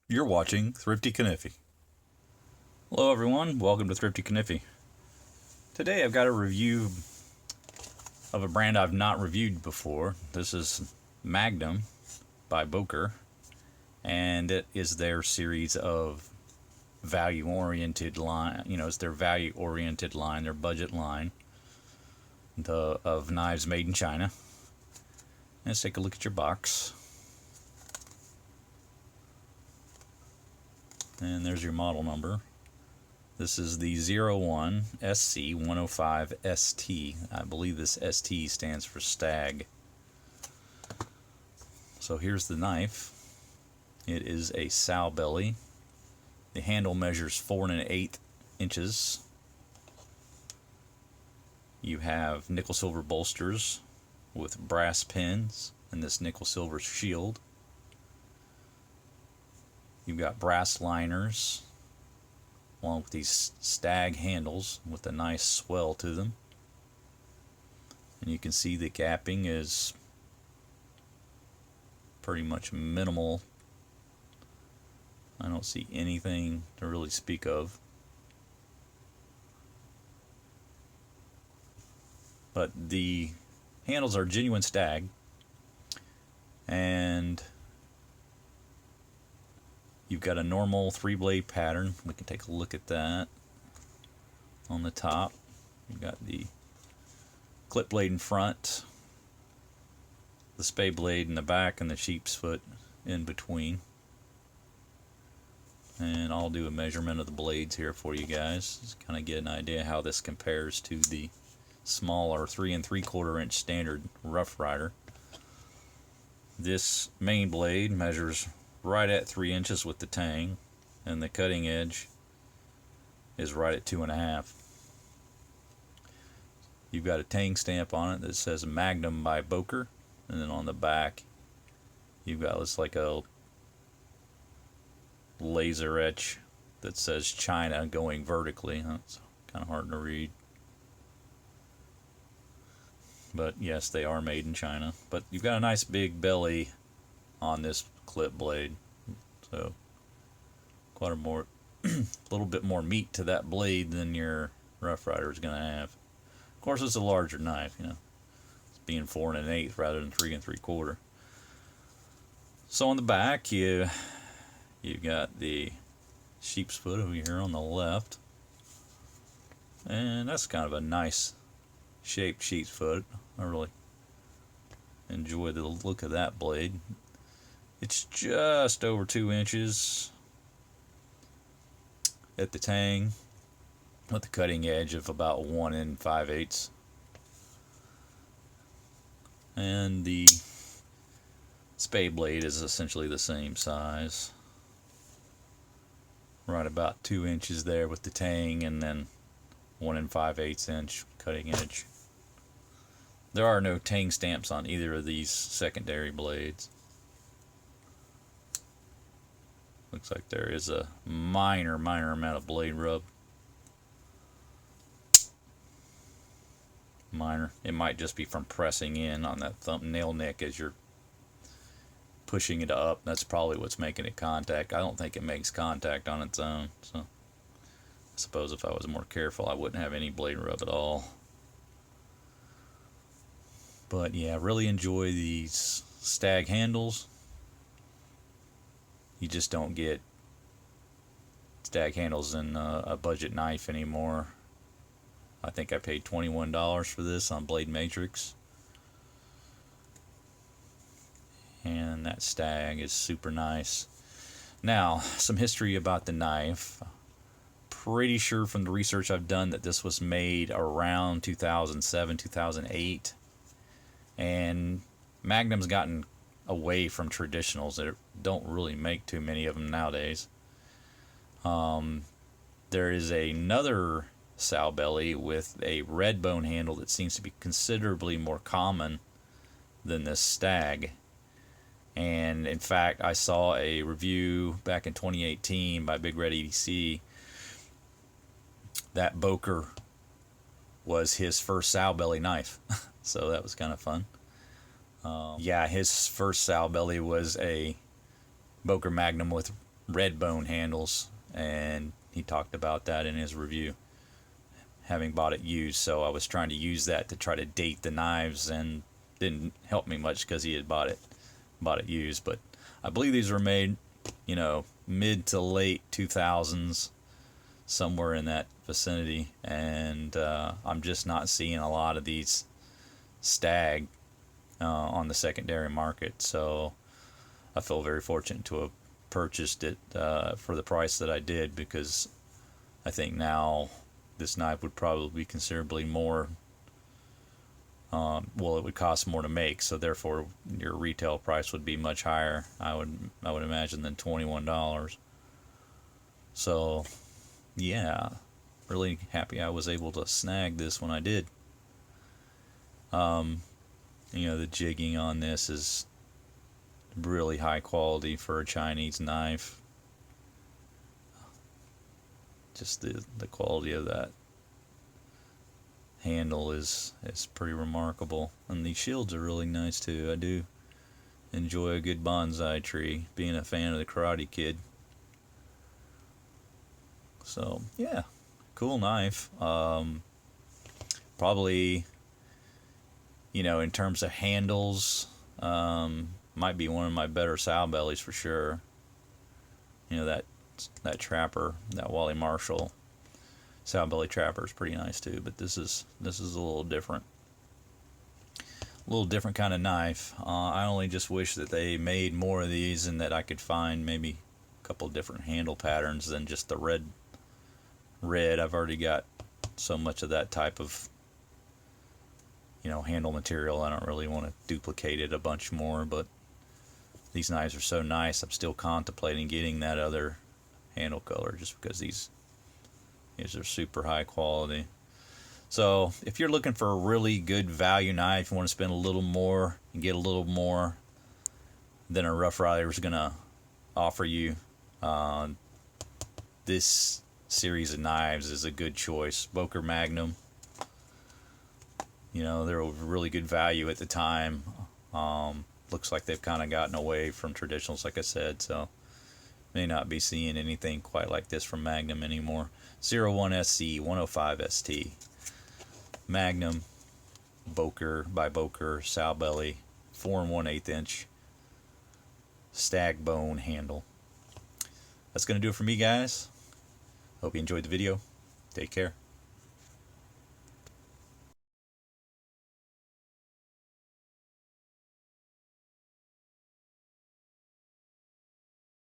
You're watching Thrifty Kaniffy. Hello everyone, welcome to Thrifty Kaniffy. Today I've got a review of a brand I've not reviewed before. This is Magnum by Boker, and it is their series of value-oriented line. It's their value-oriented line, their budget line of knives made in China. Let's take a look at your box. And there's your model number. This is the 01SC105ST. I believe this ST stands for Stag. So here's the knife. It is a Sowbelly. The handle measures 4 1/8 inches. You have nickel silver bolsters with brass pins and this nickel silver shield. You've got brass liners along with these Stag handles with a nice swell to them. And you can see the gapping is pretty much minimal. I don't see anything to really speak of. But the handles are genuine Stag, and you've got a normal 3-blade pattern. We can take a look at that. On the top, you've got the clip blade in front, the spade blade in the back, and the sheep's foot in between. And I'll do a measurement of the blades here for you guys, just kind of get an idea how this compares to the smaller 3 3/4 inch standard Rough Rider. This main blade measures right at 3 inches with the Tang, and the cutting edge is right at 2.5. You've got a Tang stamp on it that says Magnum by Boker, and then on the back you've got this like a laser etch that says China going vertically. That's kind of hard to read, but yes, they are made in China. But you've got a nice big belly on this clip blade, so quite a little bit more meat to that blade than your Rough Rider is going to have. Of course, it's a larger knife, it's being 4 1/8 rather than 3 3/4. So on the back, you've got the sheep's foot over here on the left, and that's kind of a nice shaped sheep's foot. I really enjoy the look of that blade. It's just over 2 inches at the Tang, with the cutting edge of about 1 5/8. And the spade blade is essentially the same size, right about 2 inches there with the Tang, and then 1 5/8 inch cutting edge. There are no Tang stamps on either of these secondary blades. Looks like there is a minor amount of blade rub. Minor. It might just be from pressing in on that thumbnail neck as you're pushing it up. That's probably what's making it contact. I don't think it makes contact on its own. So I suppose if I was more careful, I wouldn't have any blade rub at all. But yeah, really enjoy these Stag handles. You just don't get Stag handles in a budget knife anymore. I think I paid $21 for this on Blade Matrix. And that Stag is super nice. Now, some history about the knife. Pretty sure from the research I've done that this was made around 2007, 2008. And Magnum's gotten away from traditionals. They don't really make too many of them nowadays. There is another Sowbelly with a red bone handle that seems to be considerably more common than this Stag. And in fact, I saw a review back in 2018 by Big Red EDC that Boker was his first Sowbelly knife. So that was kind of fun. Yeah, his first Sowbelly was a Boker Magnum with red bone handles, and he talked about that in his review, having bought it used. So I was trying to use that to try to date the knives, and didn't help me much because he had bought it used. But I believe these were made, you know, mid to late 2000s, somewhere in that vicinity, and I'm just not seeing a lot of these Stag on the secondary market. So I feel very fortunate to have purchased it for the price that I did, because I think now this knife would probably be considerably more. Well, it would cost more to make, so therefore your retail price would be much higher, I would imagine, than $21. So yeah, really happy I was able to snag this when I did. You know, the jigging on this is really high quality for a Chinese knife. Just the quality of that handle is pretty remarkable, and these shields are really nice too. I do enjoy a good bonsai tree, being a fan of the Karate Kid. So yeah, cool knife. Probably, you know, in terms of handles, might be one of my better Sowbellys for sure. You know, that trapper, that Wally Marshall Sowbelly trapper is pretty nice too, but this is a little different. A little different kind of knife. I only just wish that they made more of these, and that I could find maybe a couple different handle patterns than just the red. I've already got so much of that type of, you know, handle material. I don't really want to duplicate it a bunch more, but these knives are so nice. I'm still contemplating getting that other handle color, just because these are super high quality. So if you're looking for a really good value knife, you want to spend a little more and get a little more than a Rough Rider is going to offer you, this series of knives is a good choice. Boker Magnum, you know, they're a really good value at the time. Looks like they've kind of gotten away from traditionals, like I said, so may not be seeing anything quite like this from Magnum anymore. 01SC105ST, Magnum, Boker by Boker, Sowbelly, 4 1/8 inch Stag bone handle. That's going to do it for me, guys. Hope you enjoyed the video. Take care.